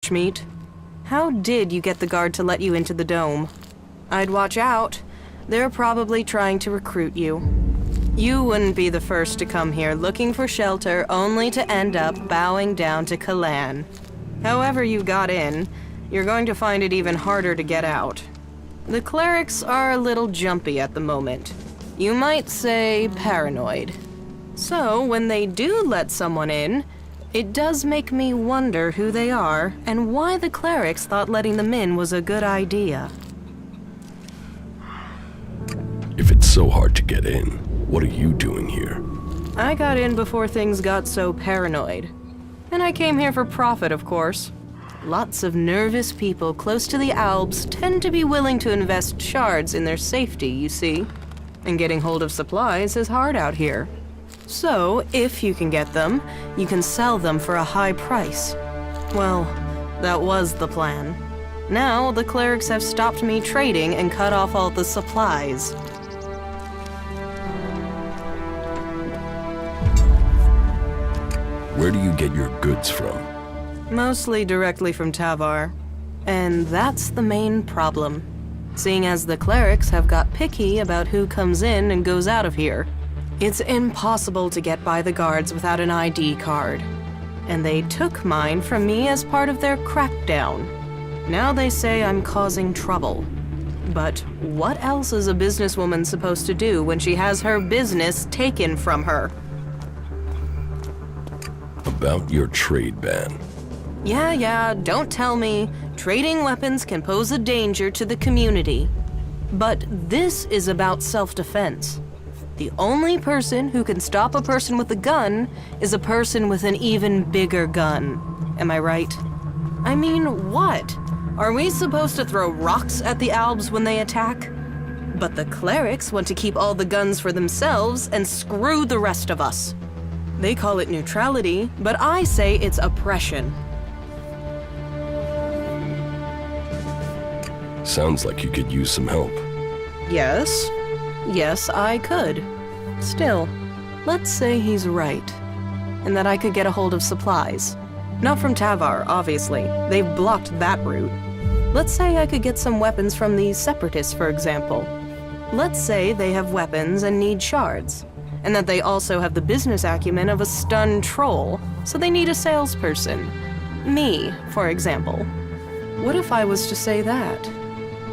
meat. How did you get the guard to let you into the dome? I'd watch out. They're probably trying to recruit you. You wouldn't be the first to come here looking for shelter only to end up bowing down to Kalan. However you got in, you're going to find it even harder to get out. The clerics are a little jumpy at the moment. You might say paranoid. So when they do let someone in, it does make me wonder who they are and why the clerics thought letting them in was a good idea. If it's so hard to get in, what are you doing here? I got in before things got so paranoid. And I came here for profit, of course. Lots of nervous people close to the Alps tend to be willing to invest shards in their safety, you see. And getting hold of supplies is hard out here. So, if you can get them, you can sell them for a high price. Well, that was the plan. Now, the clerics have stopped me trading and cut off all the supplies. Where do you get your goods from? Mostly directly from Tavar. And that's the main problem. Seeing as the clerics have got picky about who comes in and goes out of here. It's impossible to get by the guards without an ID card. And they took mine from me as part of their crackdown. Now they say I'm causing trouble. But what else is a businesswoman supposed to do when she has her business taken from her? About your trade ban. Yeah, don't tell me. Trading weapons can pose a danger to the community. But this is about self-defense. The only person who can stop a person with a gun is a person with an even bigger gun. Am I right? I mean, what? Are we supposed to throw rocks at the Albs when they attack? But the clerics want to keep all the guns for themselves and screw the rest of us. They call it neutrality, but I say it's oppression. Sounds like you could use some help. Yes, I could. Still, let's say he's right, and that I could get a hold of supplies. Not from Tavar, obviously. They've blocked that route. Let's say I could get some weapons from the Separatists, for example. Let's say they have weapons and need shards, and that they also have the business acumen of a stunned troll, so they need a salesperson. Me, for example. What if I was to say that?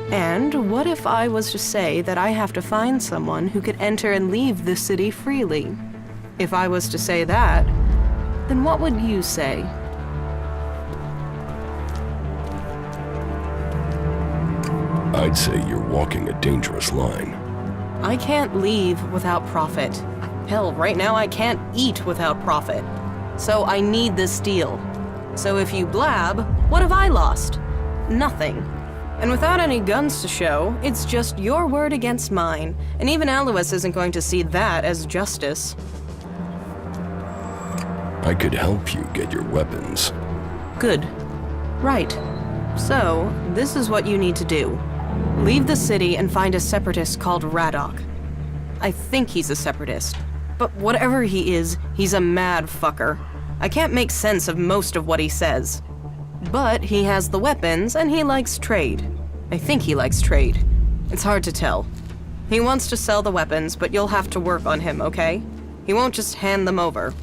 And what if I was to say that I have to find someone who could enter and leave the city freely? If I was to say that, then what would you say? I'd say you're walking a dangerous line. I can't leave without profit. Hell, right now I can't eat without profit. So I need this deal. So if you blab, what have I lost? Nothing. And without any guns to show, it's just your word against mine, and even Alois isn't going to see that as justice. I could help you get your weapons. Good. Right. So, this is what you need to do. Leave the city and find a separatist called Radok. I think he's a separatist. But whatever he is, he's a mad fucker. I can't make sense of most of what he says. But he has the weapons, and he likes trade. I think he likes trade. It's hard to tell. He wants to sell the weapons, but you'll have to work on him, okay? He won't just hand them over.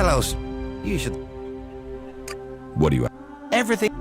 Hello, you should... What do you... Everything...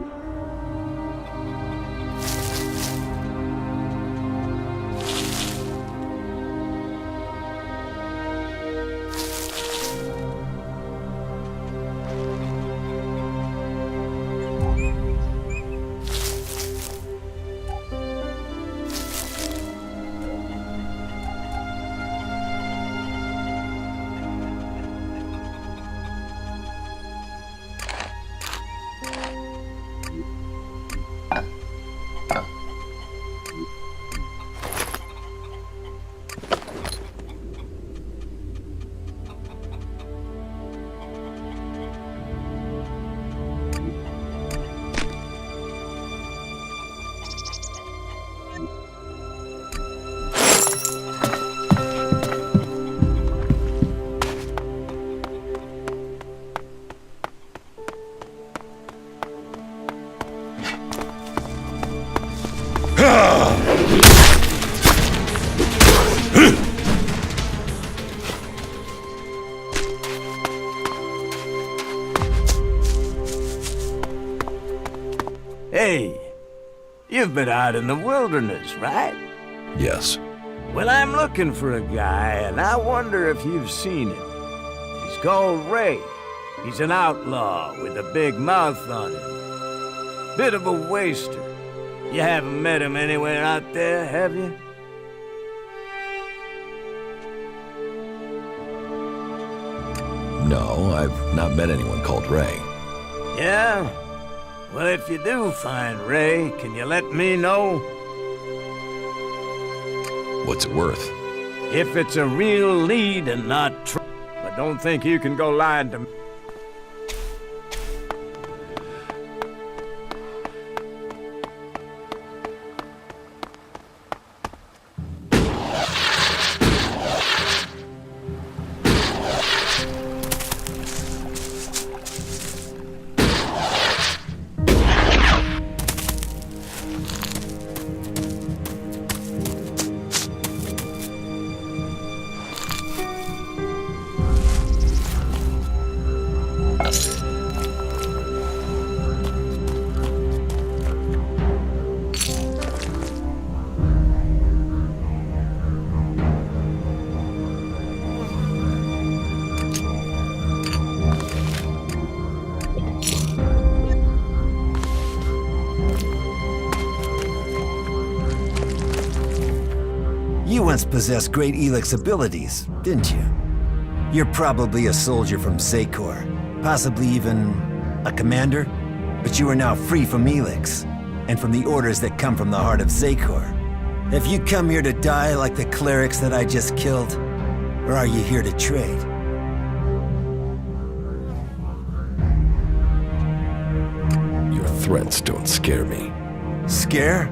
You've been out in the wilderness, right? Yes. Well, I'm looking for a guy, and I wonder if you've seen him. He's called Ray. He's an outlaw with a big mouth on him. Bit of a waster. You haven't met him anywhere out there, have you? No, I've not met anyone called Ray. Yeah? Well, if you do find Ray, can you let me know? What's it worth? If it's a real lead and not true. But don't think you can go lying to me. You once possessed great Elex abilities, didn't you? You're probably a soldier from Zakor, possibly even a commander, but you are now free from Elex, and from the orders that come from the heart of Zakor. Have you come here to die like the clerics that I just killed, or are you here to trade? Your threats don't scare me. Scare?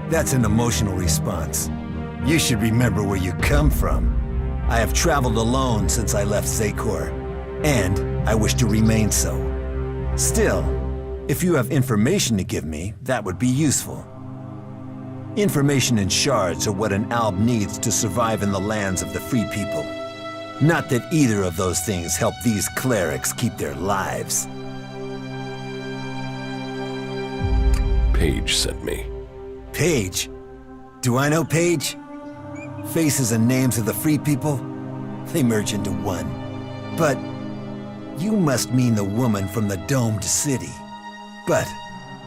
That's an emotional response. You should remember where you come from. I have traveled alone since I left Zakor, and I wish to remain so. Still, if you have information to give me, that would be useful. Information and shards are what an alb needs to survive in the lands of the free people. Not that either of those things help these clerics keep their lives. Paige sent me. Paige? Do I know Paige? Faces and names of the free people, they merge into one. But you must mean the woman from the domed city. But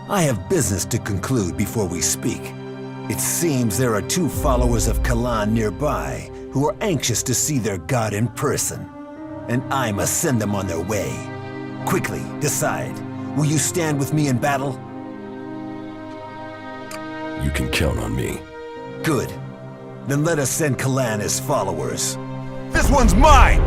I have business to conclude before we speak. It seems there are 2 followers of Kalan nearby who are anxious to see their god in person. And I must send them on their way. Quickly, decide. Will you stand with me in battle? You can count on me. Good. Then let us send Kalan as followers. This one's mine!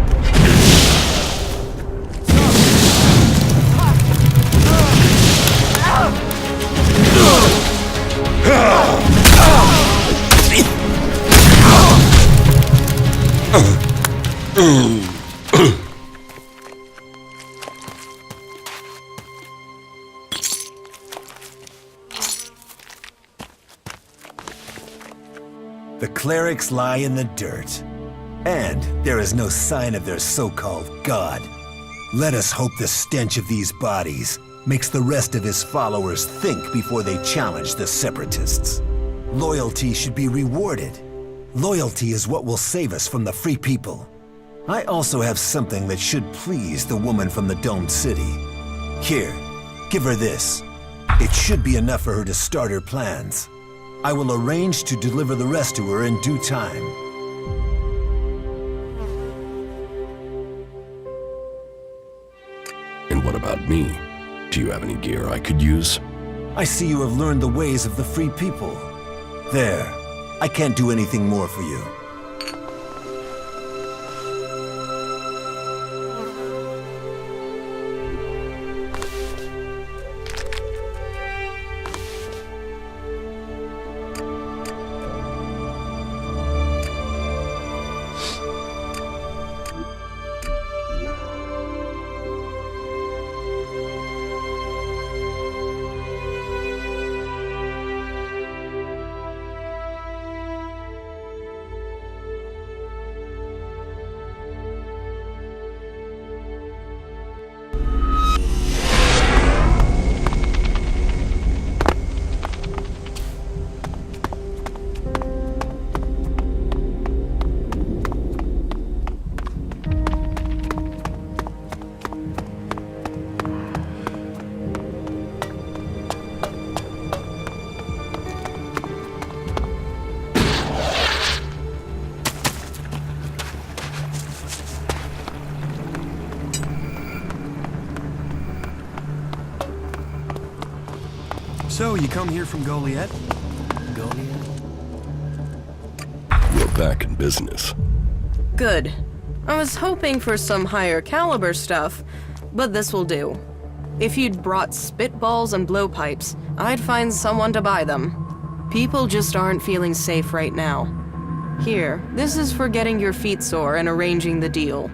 The clerics lie in the dirt, and there is no sign of their so-called god. Let us hope the stench of these bodies makes the rest of his followers think before they challenge the separatists. Loyalty should be rewarded. Loyalty is what will save us from the free people. I also have something that should please the woman from the domed city. Here, give her this. It should be enough for her to start her plans. I will arrange to deliver the rest to her in due time. And what about me? Do you have any gear I could use? I see you have learned the ways of the free people. There. I can't do anything more for you. you come here from Goliath? We're back in business. Good. I was hoping for some higher caliber stuff, but this will do. If you'd brought spitballs and blowpipes, I'd find someone to buy them. People just aren't feeling safe right now. Here, this is for getting your feet sore and arranging the deal.